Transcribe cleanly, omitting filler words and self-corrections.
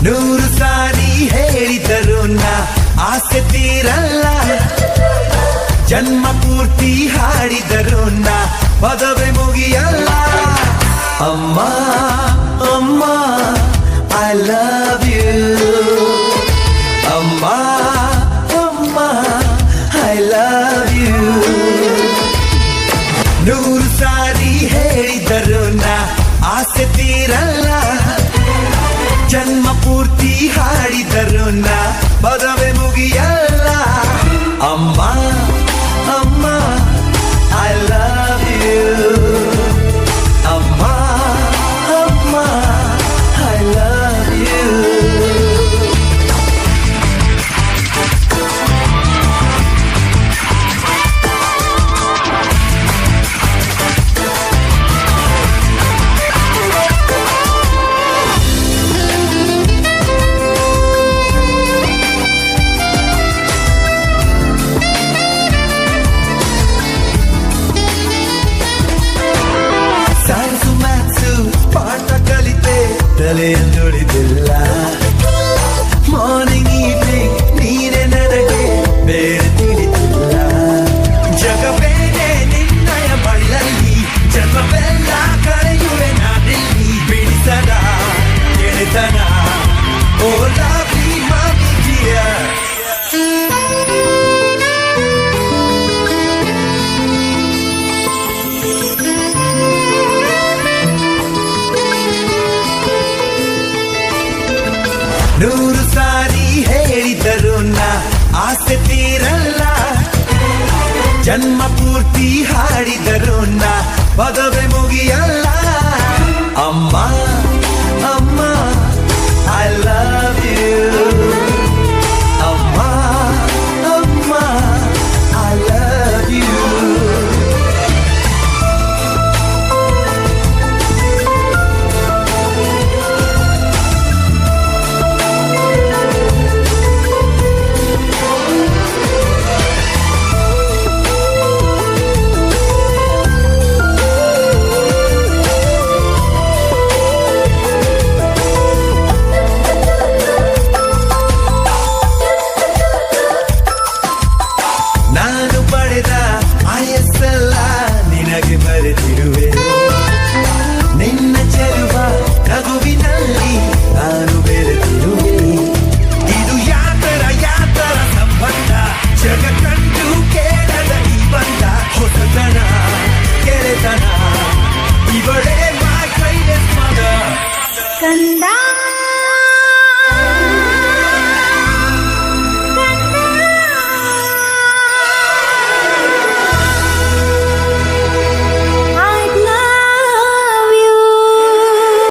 ನೂರು ಸಾರಿ ಹೇಳಿದರು ನಾ ಆಸೆ ತೀರಲ್ಲ, ಜನ್ಮ ಪೂರ್ತಿ ಹಾಡಿದರು ನಾ ಪದವೇ ಮುಗಿಯಲ್ಲ. ಅಮ್ಮ ಅಮ್ಮ ಐ ಲವ್ ಯು, ಅಮ್ಮ ಅಮ್ಮ ಐ ಲವ್ ಯು. ನೂರು ಸಾರಿ ಹೇಳಿದರು ನಾ ಆಸೆ ತೀರಲ್ಲ, ಜನ್ಮ ಪೂರ್ತಿ ಹಾಡಿದರು ನಾ ಪದವೇ ಮುಗಿಯಲ್ಲ. ಅಮ್ಮ ಅಮ್ಮ ಐ ಲವ್ ಯು, ಅಮ್ಮ ಅಮ್ಮ ಐ ಲವ್ ಯು. ಪಾಠ ಕಲಿತೆ ತಲೆಯನ್ನುಳಿದಿಲ್ಲ, ಮಾರ್ನಿಂಗ್ ಈವ್ನಿಂಗ್ ನೀನೆ ನನಗೆ ಬೇರೆ ತಿಳಿದಿಲ್ಲ. ಜಗವೇನೆ ನಿನ್ನಯ ಬಳ್ಳಲ್ಲಿ, ಜನ್ಮವೆಲ್ಲ ಕಳೆಯುವೆ ನಾನಿಲ್ಲಿ. ಬಿಡಿಸದ ಗೆಳೆತನ ಓ ಲವ್ಲಿ ಮಮ್ಮಿ ಡಿಯರ್. ನೂರು ಸಾರಿ ಹೇಳಿದರು ನಾ ಆಸೆ ತೀರಲ್ಲ, ಜನ್ಮ ಪೂರ್ತಿ ಹಾಡಿದರು ನಾ ಪದವೇ ಮುಗಿಯಲ್ಲ. ಅಮ್ಮ ಅಮ್ಮ ಐ ಲವ್ ಯು, ಅಮ್ಮ ಅಮ್ಮ ಐ ಲವ್ ಯು. ನಾನು ಪಡೆದ ಆಯಸ್ಸೆಲ್ಲ ನಿನಗೆ ಬರೆದಿರುವೆ, ನಿನ್ನ ಚೆಲುವ ನಗುವಿನಲ್ಲಿ ನಾನು ಬೆರೆತಿರುವೆ. ಇದು ಯಾತರ ಸಂಬಂಧ, ಜಗ ಕಂಡು ಕೇಳದ ಈ ಬಂಧ. ಹೊಸತನ ಗೆಳೆತನ, ಇವಳೇ ಮೈ ಕೈಲೆಸ್ ಮದ ಕಂದ.